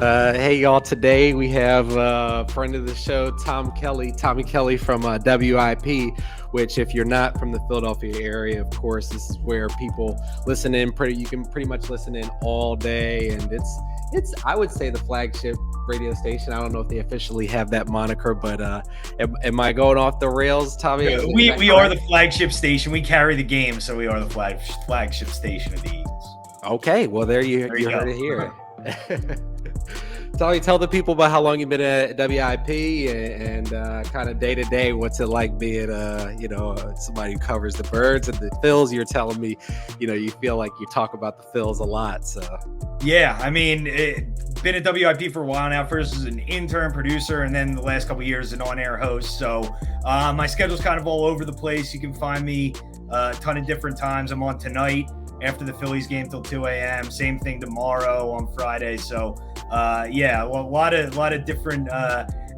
Hey y'all, today we have a friend of the show, Tommy Kelly from WIP, which if you're not from the Philadelphia area, of course, this is where people listen in you can pretty much listen in all day. And it's I would say the flagship radio station. I don't know if they officially have that moniker, but am I going off the rails, Tommy? Yeah, we are the flagship station. We carry the game, so we are the flagship station of the Eagles. Okay, well there you heard it here. Tommy, tell the people about how long you've been at WIP and kind of day to day, what's it like being somebody who covers the Birds and the Phils. You're telling me, you feel like you talk about the Phils a lot. So yeah, I mean, been at WIP for a while now. First as an intern producer, and then the last couple of years an on-air host. So my schedule's kind of all over the place. You can find me a ton of different times. I'm on tonight after the Phillies game till 2 a.m. Same thing tomorrow on Friday. So a lot of different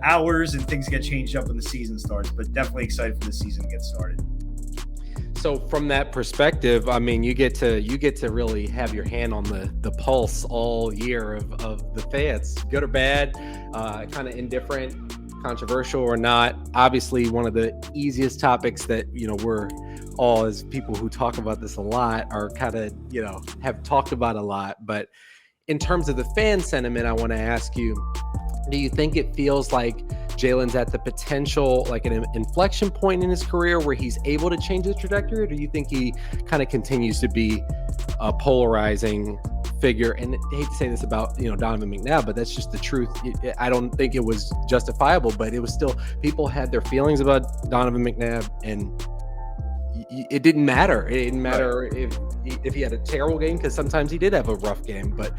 hours and things get changed up when the season starts, but definitely excited for the season to get started. So from that perspective, I mean, you get to really have your hand on the pulse all year of the fans, good or bad, kind of indifferent, controversial or not. Obviously, one of the easiest topics that we're all, as people who talk about this a lot, are kind of have talked about a lot. But in terms of the fan sentiment, I want to ask you, do you think it feels like Jalen's at the potential, like an inflection point in his career where he's able to change his trajectory? Or do you think he kind of continues to be a polarizing figure? And I hate to say this about, Donovan McNabb, but that's just the truth. I don't think it was justifiable, but it was still, people had their feelings about Donovan McNabb, and it didn't matter. It didn't matter if he had a terrible game, because sometimes he did have a rough game. But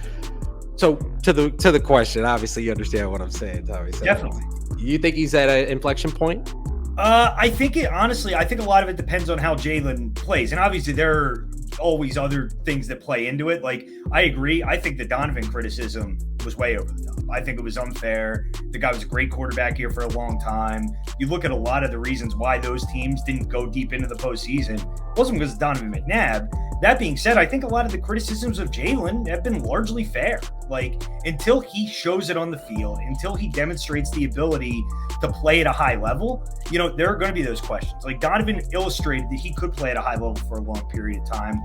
so to the question, obviously you understand what I'm saying, Tommy. So definitely. You think he's at an inflection point? I think a lot of it depends on how Jalen plays. And obviously there are always other things that play into it. Like, I agree. I think the Donovan criticism was way over the top. I think it was unfair. The guy was a great quarterback here for a long time. You look at a lot of the reasons why those teams didn't go deep into the postseason. It wasn't because of Donovan McNabb. That being said, I think a lot of the criticisms of Jalen have been largely fair. Like, until he shows it on the field, until he demonstrates the ability to play at a high level, there are going to be those questions. Like, Donovan illustrated that he could play at a high level for a long period of time.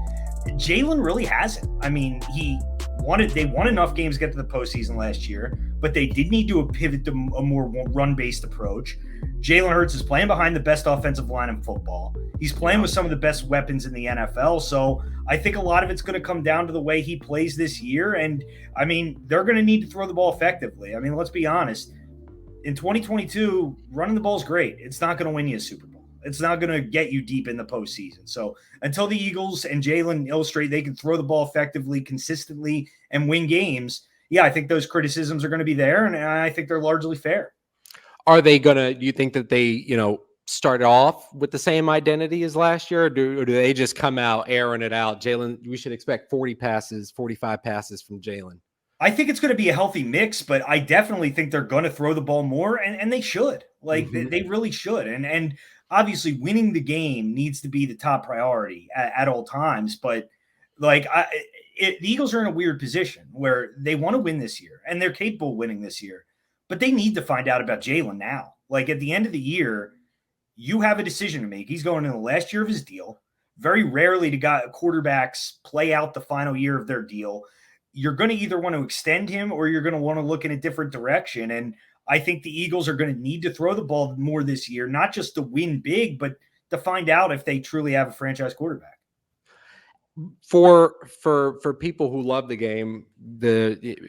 Jalen really hasn't. I mean, they won enough games to get to the postseason last year, but they did need to pivot to a more run-based approach. Jalen Hurts is playing behind the best offensive line in football. He's playing with some of the best weapons in the NFL. So I think a lot of it's going to come down to the way he plays this year. And I mean, they're going to need to throw the ball effectively. I mean, let's be honest. In 2022, running the ball is great. It's not going to win you a Super Bowl. It's not going to get you deep in the postseason. So until the Eagles and Jalen illustrate they can throw the ball effectively, consistently, and win games, I think those criticisms are going to be there, and I think they're largely fair. Are they going to – do you think that they, start off with the same identity as last year, or do they just come out airing it out? Jalen, we should expect 45 passes from Jalen. I think it's going to be a healthy mix, but I definitely think they're going to throw the ball more, and they should. Like, they really should. And obviously winning the game needs to be the top priority at all times. But like, the Eagles are in a weird position where they want to win this year, and they're capable of winning this year, but they need to find out about Jalen now. Like, at the end of the year, you have a decision to make. He's going in the last year of his deal. Very rarely do quarterbacks play out the final year of their deal. You're going to either want to extend him or you're going to want to look in a different direction. And I think the Eagles are going to need to throw the ball more this year, not just to win big, but to find out if they truly have a franchise quarterback. For people who love the game,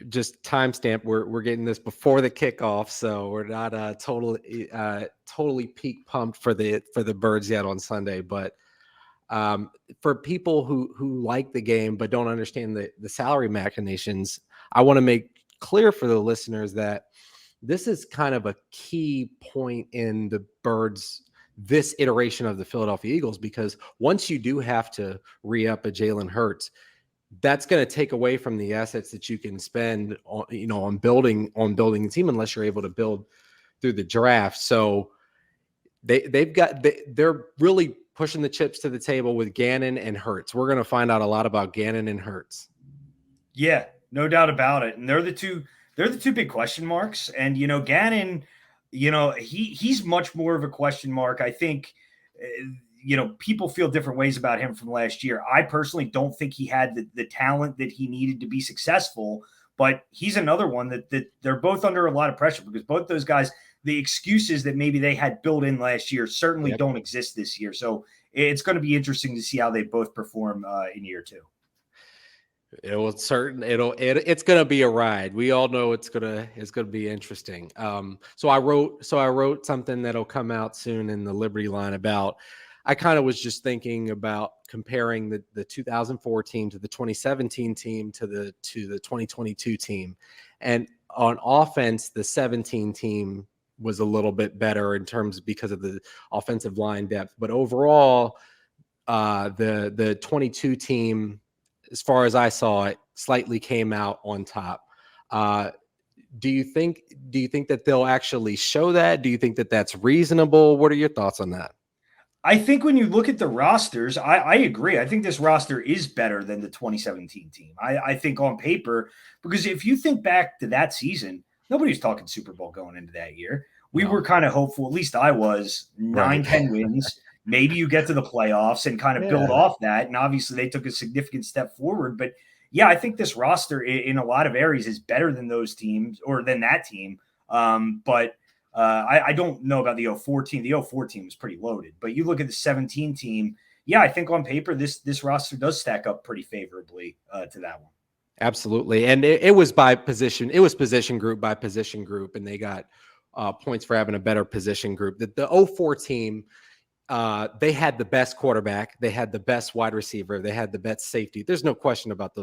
just timestamp, we're getting this before the kickoff, so we're not totally peak pumped for the Birds yet on Sunday. But for people who like the game but don't understand the salary machinations, I want to make clear for the listeners that this is kind of a key point in the Birds' this iteration of the Philadelphia Eagles, because once you do have to re-up a Jalen Hurts, that's going to take away from the assets that you can spend on building a team, unless you're able to build through the draft. So they're really pushing the chips to the table with Gannon and Hurts. We're going to find out a lot about Gannon and Hurts. Yeah, no doubt about it. And they're the two They're the two big question marks. And, Gannon, he's much more of a question mark. I think, people feel different ways about him from last year. I personally don't think he had the talent that he needed to be successful, but he's another one that they're both under a lot of pressure because both those guys, the excuses that maybe they had built in last year certainly don't exist this year. So it's going to be interesting to see how they both perform in year two. It's gonna be a ride. We all know it's gonna be interesting. So I wrote something that'll come out soon in the Liberty line about. I kind of was just thinking about comparing the 2004 team to the 2017 team to the 2022 team, and on offense, the 17 team was a little bit better in terms because of the offensive line depth, but overall, the 22 team, as far as I saw it, slightly came out on top. Do you think that they'll actually show that? Do you think that that's reasonable? What are your thoughts on that? I think when you look at the rosters, I agree. I think this roster is better than the 2017 team. I think on paper, because if you think back to that season, nobody was talking Super Bowl going into that year. We were kind of hopeful, at least I was, 9-10 wins. Maybe you get to the playoffs and kind of build off that. And obviously they took a significant step forward. But yeah, I think this roster in a lot of areas is better than those teams or than that team. I don't know about the 04 team. The 04 team was pretty loaded. But you look at the 17 team, yeah, I think on paper this roster does stack up pretty favorably to that one. Absolutely. And it was by position. It was position group by position group, and they got points for having a better position group. The 04 team, they had the best quarterback, they had the best wide receiver, they had the best safety. There's no question about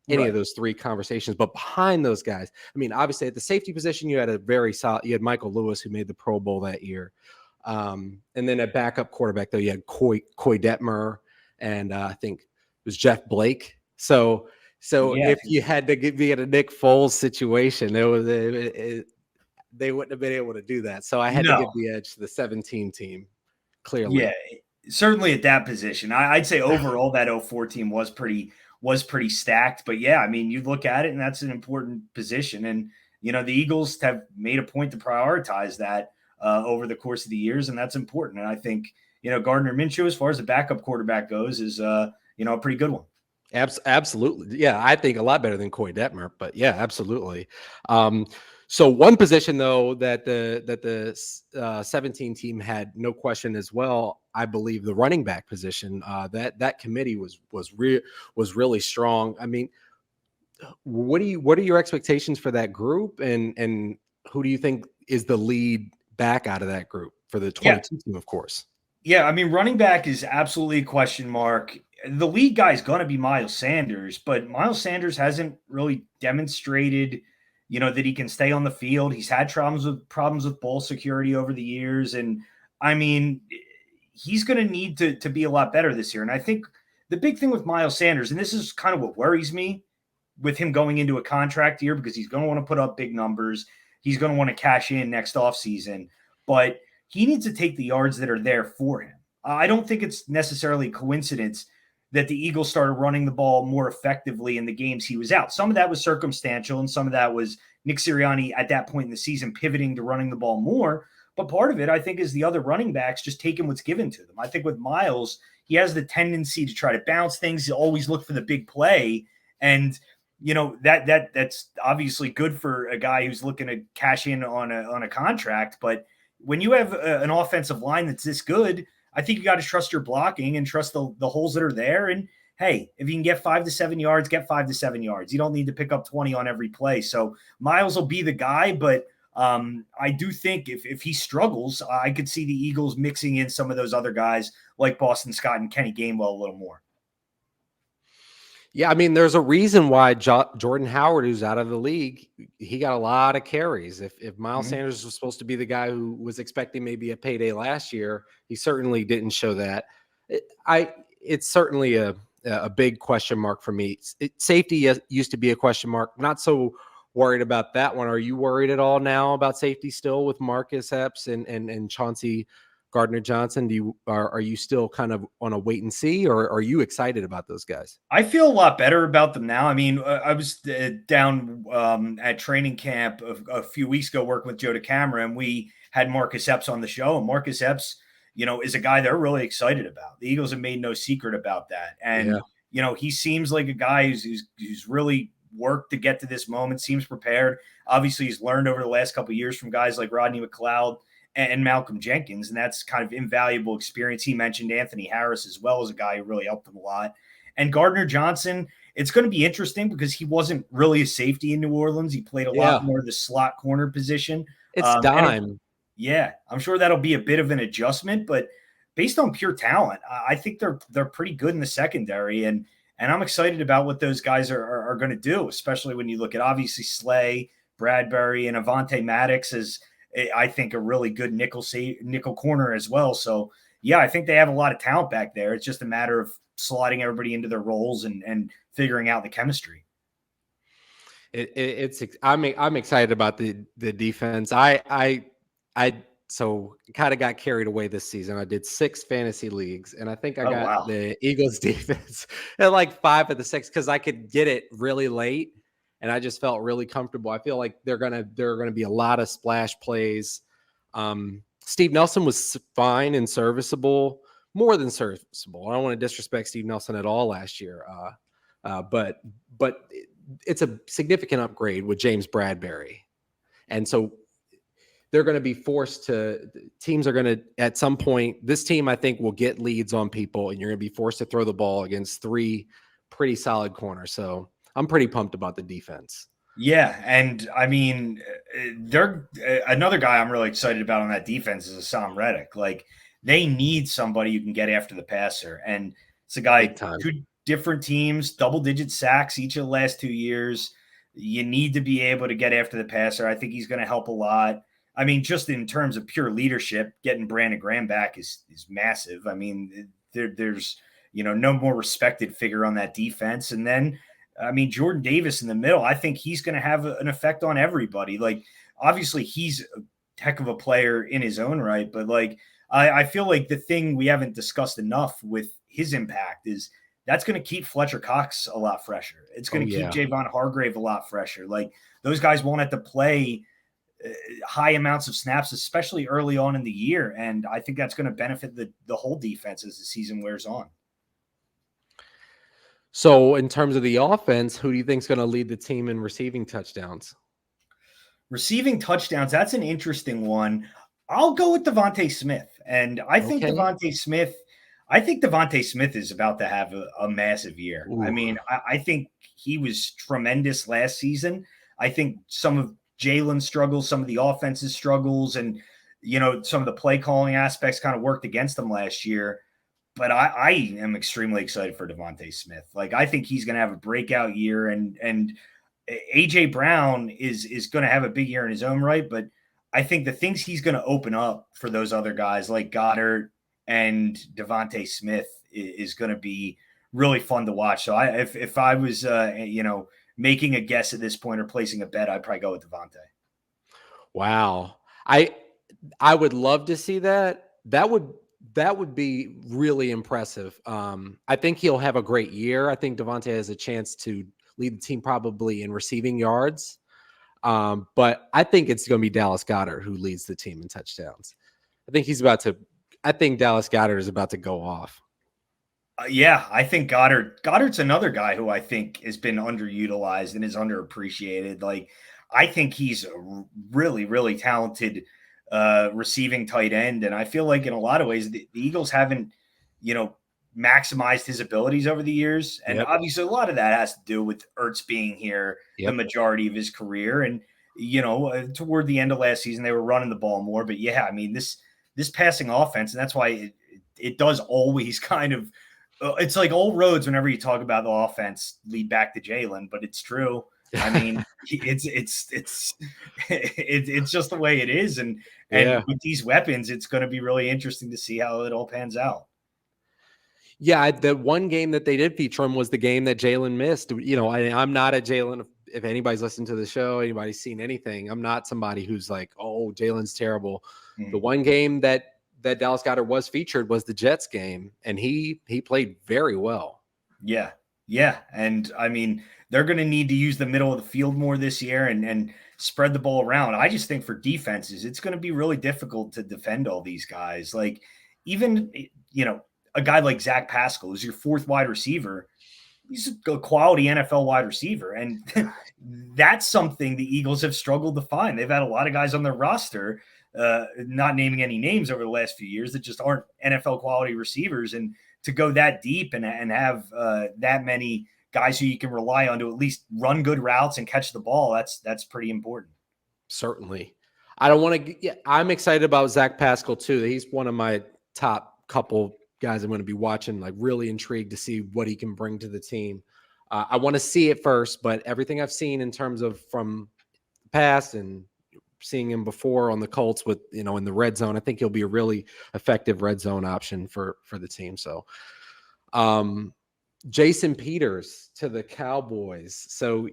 any of those three conversations. But behind those guys, I mean, obviously at the safety position, you had you had Michael Lewis, who made the Pro Bowl that year. And then at backup quarterback, though, you had Koy Detmer, and I think it was Jeff Blake. So if you had to be in a Nick Foles situation, they wouldn't have been able to do that. So I had to give the edge to the 17 team. Clearly. Yeah, certainly at that position. I'd say overall that 04 team was pretty stacked. But yeah, I mean, you look at it and that's an important position. And, the Eagles have made a point to prioritize that over the course of the years. And that's important. And I think, Gardner Minshew, as far as the backup quarterback goes, is, a pretty good one. Absolutely. Yeah, I think a lot better than Koy Detmer. But yeah, absolutely. So one position, though, that the 17 team had no question as well, I believe, the running back position. That committee was really strong. I mean, what are your expectations for that group, and who do you think is the lead back out of that group for the 22 team, of course? Yeah, I mean, running back is absolutely a question mark. The lead guy is going to be Miles Sanders, but Miles Sanders hasn't really demonstrated that he can stay on the field. He's had problems with ball security over the years. And I mean, he's going to need to be a lot better this year. And I think the big thing with Miles Sanders, and this is kind of what worries me with him going into a contract year, because he's going to want to put up big numbers. He's going to want to cash in next offseason, but he needs to take the yards that are there for him. I don't think it's necessarily a coincidence that the Eagles started running the ball more effectively in the games he was out. Some of that was circumstantial, and some of that was Nick Sirianni at that point in the season pivoting to running the ball more. But part of it, I think, is the other running backs just taking what's given to them. I think with Miles, he has the tendency to try to bounce things, to always look for the big play. And, that's obviously good for a guy who's looking to cash in on a contract. But when you have an offensive line that's this good, I think you got to trust your blocking and trust the holes that are there. And hey, if you can get 5 to 7 yards, get 5 to 7 yards. You don't need to pick up 20 on every play. So Miles will be the guy, but I do think if he struggles, I could see the Eagles mixing in some of those other guys like Boston Scott and Kenny Gainwell a little more. Yeah, I mean, there's a reason why Jordan Howard, who's out of the league, he got a lot of carries. If Miles Sanders was supposed to be the guy who was expecting maybe a payday last year, he certainly didn't show that. It's certainly a big question mark for me. Safety used to be a question mark. Not so worried about that one. Are you worried at all now about safety still with Marcus Epps and Chauncey Gardner Johnson? Are you still kind of on a wait and see, or are you excited about those guys? I feel a lot better about them now. I mean, I was down at training camp a few weeks ago working with Joe DeCamara, and we had Marcus Epps on the show. And Marcus Epps, is a guy they're really excited about. The Eagles have made no secret about that. And, he seems like a guy who's really worked to get to this moment, seems prepared. Obviously, he's learned over the last couple of years from guys like Rodney McLeod and Malcolm Jenkins, and that's kind of invaluable experience. He mentioned Anthony Harris as well as a guy who really helped him a lot. And Gardner Johnson, it's going to be interesting because he wasn't really a safety in New Orleans. He played a lot more of the slot corner position. It's dime. I'm sure that'll be a bit of an adjustment, but based on pure talent, I think they're pretty good in the secondary, and I'm excited about what those guys are going to do, especially when you look at obviously Slay, Bradbury, and Avonte Maddox is, I think, a really good nickel corner as well. So yeah, I think they have a lot of talent back there. It's just a matter of slotting everybody into their roles and figuring out the chemistry. I'm excited about the defense. I so kind of got carried away this season. I did 6 fantasy leagues, and I think I got the Eagles defense at like 5 of the 6 because I could get it really late, and I just felt really comfortable. I feel like there are gonna be a lot of splash plays. Steve Nelson was fine and serviceable, more than serviceable. I don't want to disrespect Steve Nelson at all last year, but it's a significant upgrade with James Bradbury, and so they're going to be forced to. Teams are going to at some point. This team, I think, will get leads on people, and you're going to be forced to throw the ball against 3 pretty solid corners. So I'm pretty pumped about the defense. Yeah, and I mean, they're another guy I'm really excited about on that defense is Hassan Reddick. Like, they need somebody who can get after the passer, and it's a guy. 2 different teams, double-digit sacks each of the last 2 years. You need to be able to get after the passer. I think he's going to help a lot. I mean, just in terms of pure leadership, getting Brandon Graham back is massive. I mean, there's no more respected figure on that defense, and then. I mean, Jordan Davis in the middle, I think he's going to have an effect on everybody. Like, obviously, he's a heck of a player in his own right, but like, I feel like the thing we haven't discussed enough with his impact is that's going to keep Fletcher Cox a lot fresher. It's going to keep Javon Hargrave a lot fresher. Like, those guys won't have to play high amounts of snaps, especially early on in the year. And I think that's going to benefit the whole defense as the season wears on. So in terms of the offense, who do you think is going to lead the team in receiving touchdowns? Receiving touchdowns, that's an interesting one. I'll go with Devontae Smith. And I think Devontae Smith is about to have a massive year. Ooh. I mean, I think he was tremendous last season. I think some of Jalen's struggles, some of the offense's struggles, and some of the play calling aspects kind of worked against him last year. But I am extremely excited for Devontae Smith. Like, I think he's going to have a breakout year, and AJ Brown is going to have a big year in his own right. But I think the things he's going to open up for those other guys like Goddard and Devontae Smith is going to be really fun to watch. So if I was making a guess at this point or placing a bet, I'd probably go with Devontae. Wow, I would love to see that. That would be really impressive. I think he'll have a great year. I think Devontae has a chance to lead the team probably in receiving yards. But I think it's going to be Dallas Goedert who leads the team in touchdowns. I think Dallas Goedert is about to go off. I think Goddard's another guy who I think has been underutilized and is underappreciated. Like, I think he's a really, really talented receiving tight end. And I feel like in a lot of ways, the Eagles haven't, maximized his abilities over the years. And obviously a lot of that has to do with Ertz being here the majority of his career. And, toward the end of last season, they were running the ball more. But I mean, this passing offense, and that's why it does always kind of, it's like all roads whenever you talk about the offense lead back to Jalen, but it's true. I mean, it's just the way it is. And with these weapons, it's going to be really interesting to see how it all pans out. Yeah, the one game that they did feature him was the game that Jalen missed. I'm not a Jalen. If anybody's listened to the show, anybody's seen anything, I'm not somebody who's like, oh, Jalen's terrible. The one game that that Dallas Goedert was featured was the Jets game, and he played very well. Yeah. Yeah. And I mean, they're going to need to use the middle of the field more this year and spread the ball around. I just think for defenses, it's going to be really difficult to defend all these guys. Like, even, a guy like Zach Pascal, who's your fourth wide receiver, he's a quality NFL wide receiver. And that's something the Eagles have struggled to find. They've had a lot of guys on their roster, not naming any names over the last few years, that just aren't NFL quality receivers. And to go that deep and have that many guys who you can rely on to at least run good routes and catch the ball, that's pretty important. Certainly. I don't want to I'm excited about Zach Pascal too. He's one of my top couple guys I'm going to be watching, like really intrigued to see what he can bring to the team. I want to see it first, but everything I've seen in terms of from the past and seeing him before on the Colts with, in the red zone, I think he'll be a really effective red zone option for the team. So, Jason Peters to the Cowboys. So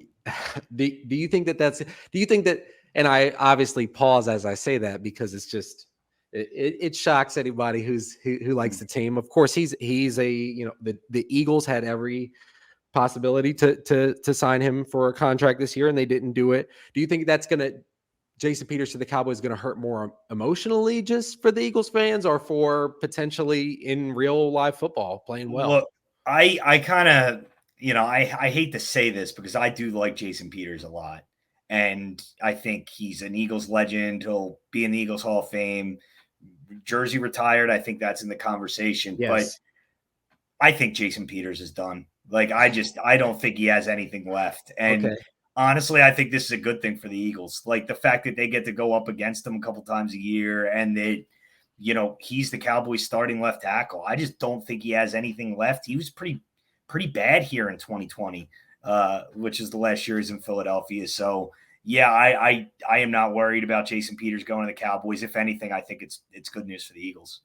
do you think that, and I obviously pause as I say that because it's just, it shocks anybody who likes the team. Of course, he's a, the Eagles had every possibility to sign him for a contract this year and they didn't do it. Do you think that's going to, Jason Peters to the Cowboys, going to hurt more emotionally just for the Eagles fans or for potentially in real live football playing well? Look, I kind of, I hate to say this because I do like Jason Peters a lot. And I think he's an Eagles legend. He'll be in the Eagles Hall of Fame. Jersey retired. I think that's in the conversation. Yes. But I think Jason Peters is done. Like, I don't think he has anything left. And honestly, I think this is a good thing for the Eagles. Like, the fact that they get to go up against them a couple times a year and they, he's the Cowboys starting left tackle. I just don't think he has anything left. He was pretty bad here in 2020, which is the last year he's in Philadelphia. So yeah, I am not worried about Jason Peters going to the Cowboys. If anything, I think it's good news for the Eagles.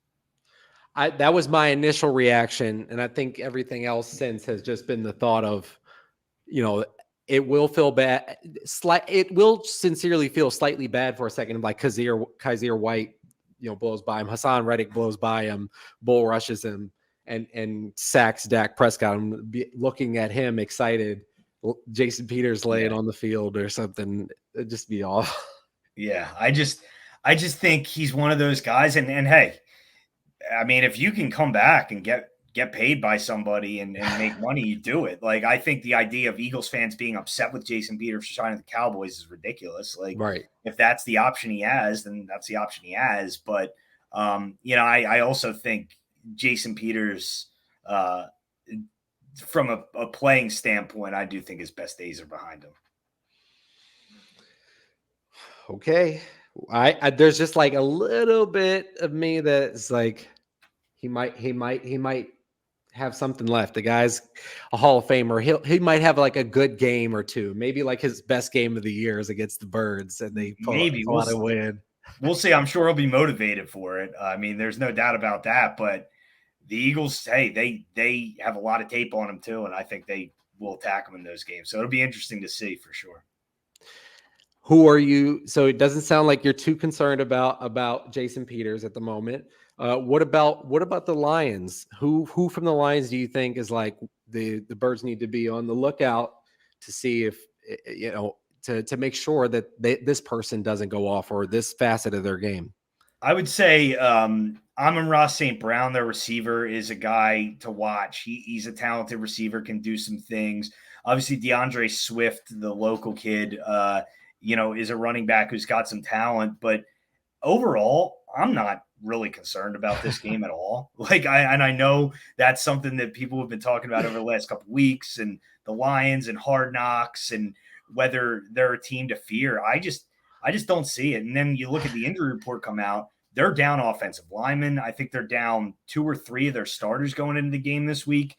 That was my initial reaction. And I think everything else since has just been the thought of, it will feel bad. It will sincerely feel slightly bad for a second. Like Kaiser White, blows by him. Hassan Reddick blows by him. Bull rushes him and sacks Dak Prescott. I'm looking at him excited. Jason Peters laying on the field or something. It'd just be awful. Yeah, I just think he's one of those guys. And hey, I mean, if you can come back and get paid by somebody and make money, you do it. Like, I think the idea of Eagles fans being upset with Jason Peters for signing the Cowboys is ridiculous. Like, right. If that's the option he has, then that's the option he has. But, I also think Jason Peters, from a playing standpoint, I do think his best days are behind him. Okay. There's just like a little bit of me that's like, he might have something left. The guy's a Hall of Famer. He might have like a good game or two. Maybe like his best game of the year is against the Birds and they pull out a win. We'll see. I'm sure he'll be motivated for it. I mean, there's no doubt about that. But the Eagles, hey, they have a lot of tape on them too, and I think they will attack them in those games. So it'll be interesting to see for sure. Who are you? So it doesn't sound like you're too concerned about Jason Peters at the moment. What about the Lions? Who from the Lions do you think is like the Birds need to be on the lookout to see if to make sure that this person doesn't go off or this facet of their game? I would say Amon-Ra St. Brown, their receiver, is a guy to watch. He's a talented receiver, can do some things. Obviously, DeAndre Swift, the local kid, is a running back who's got some talent. But overall, I'm not really concerned about this game at all. Like, I know that's something that people have been talking about over the last couple of weeks, and the Lions and Hard Knocks and whether they're a team to fear. I just don't see it. And then you look at the injury report come out, they're down offensive linemen. I think they're down 2 or 3 of their starters going into the game this week.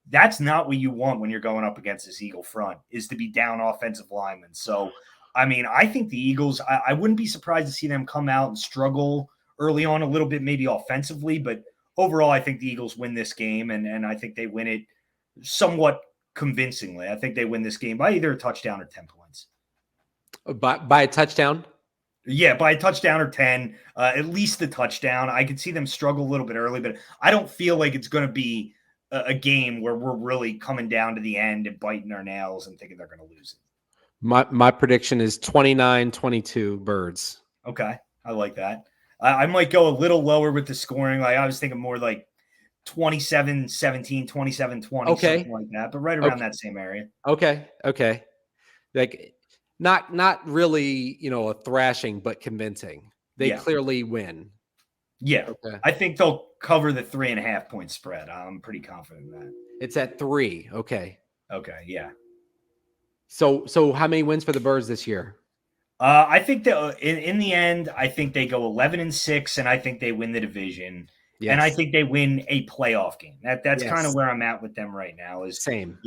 That's not what you want when you're going up against this Eagle front, is to be down offensive linemen. So, I mean, I think the Eagles, I wouldn't be surprised to see them come out and struggle early on a little bit, maybe offensively, but overall, I think the Eagles win this game, and I think they win it somewhat convincingly. I think they win this game by either a touchdown or 10 points. By a touchdown? Yeah, by a touchdown or 10, at least the touchdown. I could see them struggle a little bit early, but I don't feel like it's going to be a game where we're really coming down to the end and biting our nails and thinking they're going to lose it. My prediction is 29-22 Birds. Okay, I like that. I might go a little lower with the scoring. Like I was thinking more like 27-17, 27-20, something like that, but right around that same area. Okay. Like not really, a thrashing, but convincing. They clearly win. Yeah. Okay. I think they'll cover the 3.5 point spread. I'm pretty confident in that. It's at 3. Okay. Yeah. So how many wins for the Birds this year? I think that in the end, I think they go 11-6, and I think they win the division. Yes. And I think they win a playoff game. That's kind of where I'm at with them right now. Is same.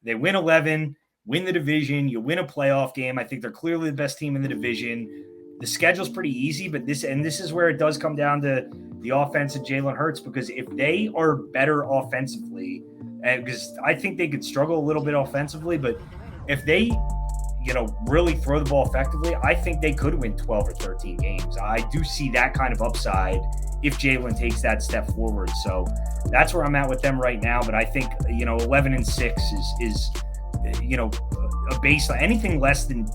They win 11, win the division. You win a playoff game. I think they're clearly the best team in the division. The schedule's pretty easy, but this is where it does come down to the offense of Jalen Hurts, because if they are better offensively, and because I think they could struggle a little bit offensively, but if they really throw the ball effectively, I think they could win 12 or 13 games. I do see that kind of upside if Jalen takes that step forward. So that's where I'm at with them right now. But I think 11-6 is a baseline. Anything less than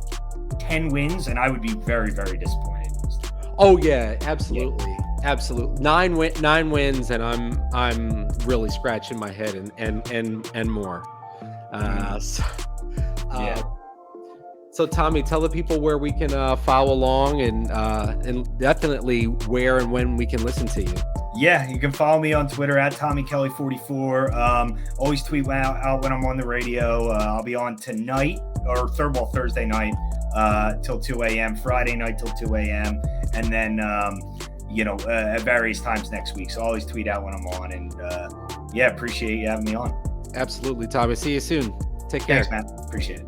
10 wins, and I would be very, very disappointed. Oh yeah, absolutely. Absolutely. 9 wins, and I'm really scratching my head and more. So Tommy, tell the people where we can follow along, and definitely where and when we can listen to you. Yeah, you can follow me on Twitter at TommyKelly44. Always tweet out when I'm on the radio. I'll be on tonight or Thursday night till 2 a.m., Friday night till 2 a.m., and then at various times next week. So I always tweet out when I'm on, and appreciate you having me on. Absolutely, Tommy. See you soon. Take care. Thanks, man. Appreciate it.